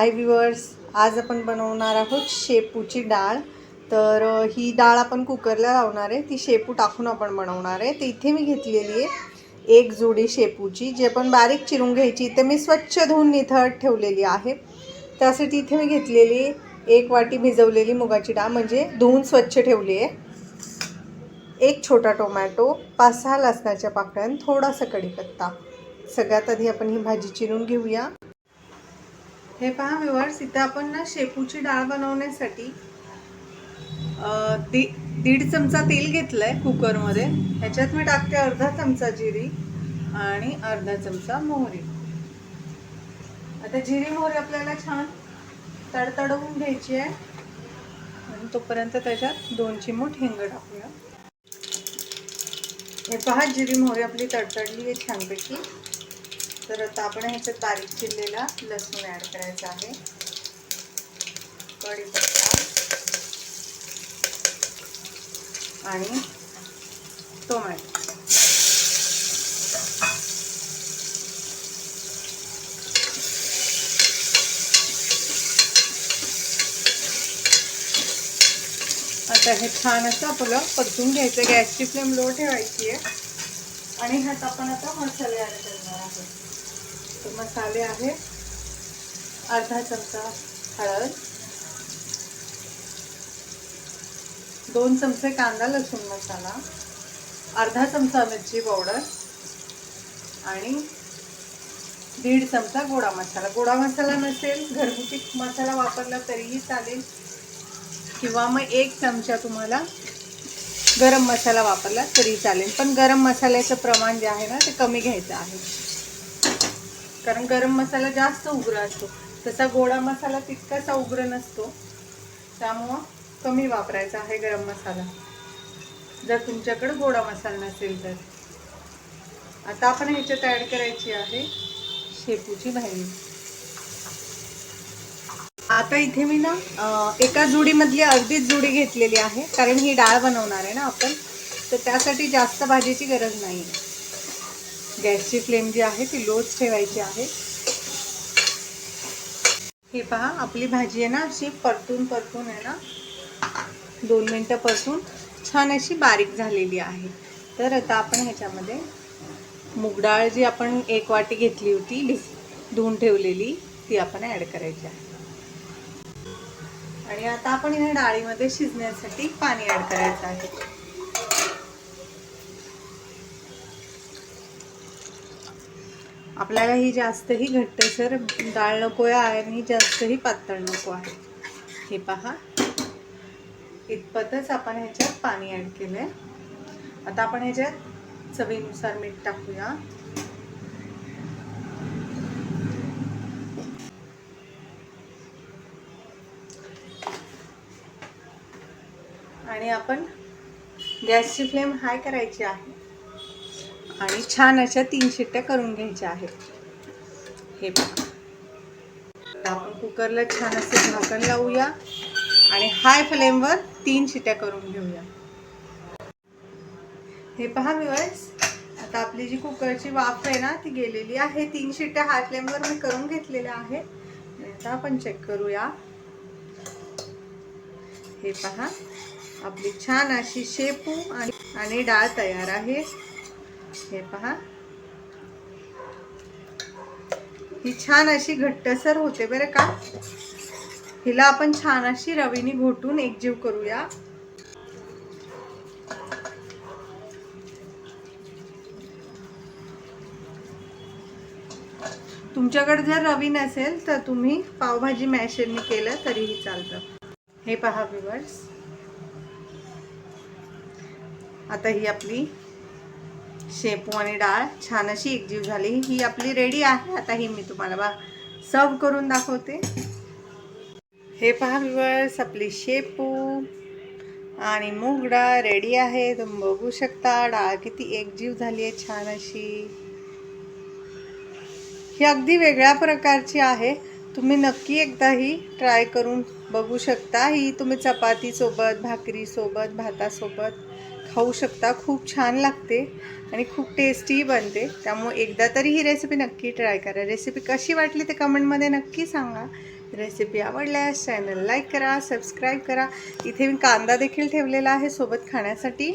हाय viewers, आज आपण बनवणार आहोत शेपूची डाळ. तर ही डाळ आपण कुकरला लावणार आहे. ती शेपू टाकून आपण बनवणार आहे. तर इथे मी घेतलेली आहे एक जोडी शेपूची, जे आपण बारीक चिरून घ्यायची. इथे मी स्वच्छ धुवून निथळत ठेवलेली आहे. त्यासाठी इथे मी घेतलेली 1 वाटी भिजवलेली मुगाची डाळ, म्हणजे धुवून स्वच्छ ठेवली आहे. एक छोटा टोमॅटो, 5-6 लसणाच्या पाकळ्या, थोडासा कढीपत्ता. सगळ्यात आधी आपण ही भाजी चिरून घेऊया. हे पहा व्ह्यूअर्स, इथं आपण ना शेपूची डाळ बनवण्यासाठी 1.5 चमचा तेल घेतलंय कुकरमध्ये. ह्याच्यात मी टाकते अर्धा चमचा जिरी आणि अर्धा चमचा मोहरी. आता जिरी मोहरी आपल्याला छान तडतडवून घ्यायची आहे आणि तोपर्यंत त्याच्यात 2 चिमूट हिंग टाकूया. हे पहा, जिरी मोहरी आपली तडतडली आहे छानपैकी. तर आता आपण ह्याच्यात बारीक चिरलेला लसूण ॲड करायचा आहे, कढीपत्ता आणि टोमॅटो. आता हे छान असं आपलं परतून घ्यायचं. गॅसची फ्लेम लो ठेवायची आहे आणि ह्यात आपण आता मसाले ॲड करणार आहोत. तर मसाले आहे अर्धा चमचा हळद, 2 चमचे कांदा लसूण मसाला, अर्धा चमचा मिरची पावडर आणि 1.5 चमचा गोडा मसाला. गोडा मसाला नसेल, घरगुती मसाला वापरला तरीही चालेल, किंवा मग 1 चमचा तुम्हाला गरम मसाला वापरला तरी चालेल. पण गरम मसाल्याचं प्रमाण जे आहे ना, ते कमी घ्यायचं आहे, कारण गरम मसाला जास्त उग्र असतो. तसा गोडा मसाला तितकासा उग्र नसतो, त्यामुळं कमी वापरायचा आहे गरम मसाला, जर तुमच्याकडे गोडा मसाला नसेल तर. आता आपण ह्याच्यात ॲड करायची आहे शेपूची भाजी. आता इथे मी ना एका जुडीमधली अर्धीच जुडी घेतलेली आहे, कारण ही डाळ बनवणार आहे ना आपण, तर त्यासाठी जास्त भाजीची गरज नाही. गॅसची फ्लेम जी आहे ती लोच ठेवायची आहे. हे पहा, आपली भाजी आहे ना अशी परतून आहे ना 2 मिनिटापासून छान अशी बारीक झालेली आहे. तर आता आपण ह्याच्यामध्ये मूग डाळ जी आपण 1 वाटी घेतली होती धुवून ठेवलेली, ती आपण ॲड करायची आहे. आणि आता आपण ह्या डाळीमध्ये शिजण्यासाठी पाणी ॲड करायचं आहे. आपल्याला ही जास्तही घट्टसर डाळ नको आहे आणि जास्तही पातळ नको आहे. हे पहा, इतपतच आपण ह्याच्यात पाणी ॲड केलंय. आता आपण ह्याच्यात चवीनुसार मीठ टाकूया. आणि आपण गॅसची फ्लेम हाय करायची आहे आणि छान अशा 3 शिट्ट्या करून घ्यायच्या आहेत. हे पहा, आपण कुकरला छान असं झाकण लावूया आणि हाय फ्लेमवर 3 शिट्ट्या करून घेऊया. हे पहा व्ह्यूअर्स, आता आपली जी कुकरची वाफ आहे ना, ती गेलेली आहे. 3 शिट्ट्या हाय फ्लेमवर मी करून घेतलेल्या आहे. आता आपण चेक करूया. हे पहा, आपली छान अशी शेपू आणि डाळ तयार आहे. हे पहा, ही छान अशी घट्टसर होते बरं का. हिला आपण छान अशी रवीने घोटून एकजीव करूया. तुमच्याकडे जर रवी नसेल तर तुम्ही पावभाजी मॅशरने केलं तरीही चालतं. हे पहा व्ह्यूअर्स, आता ही आपली शेपू आणि डाळ छान अशी एकजीव झाली. ही आपली रेडी आहे. आता ही मी तुम्हाला सर्व करून दाखवते. हे पहा व्ह्यूअर्स, आपली शेपू आणि मूग डाळ रेडी आहे. तुम्ही बघू शकता डाळ किती एकजीव झाली आहे छान अशी. ही अगदी वेगळ्या प्रकारची आहे. तुम्ही नक्की एकदा ही ट्राय करून बघू शकता. ही तुम्ही चपातीसोबत, भाकरीसोबत, भातासोबत खाऊ शकता. खूप छान लागते आणि खूप टेस्टी बनते. त्यामुळे एकदा तरी ही रेसिपी नक्की ट्राय करा. रेसिपी कशी वाटली ते कमेंटमध्ये नक्की सांगा. रेसिपी आवडल्यास चॅनल लाईक करा, सबस्क्राईब करा. इथे मी कांदा देखील ठेवलेला आहे सोबत खाण्यासाठी.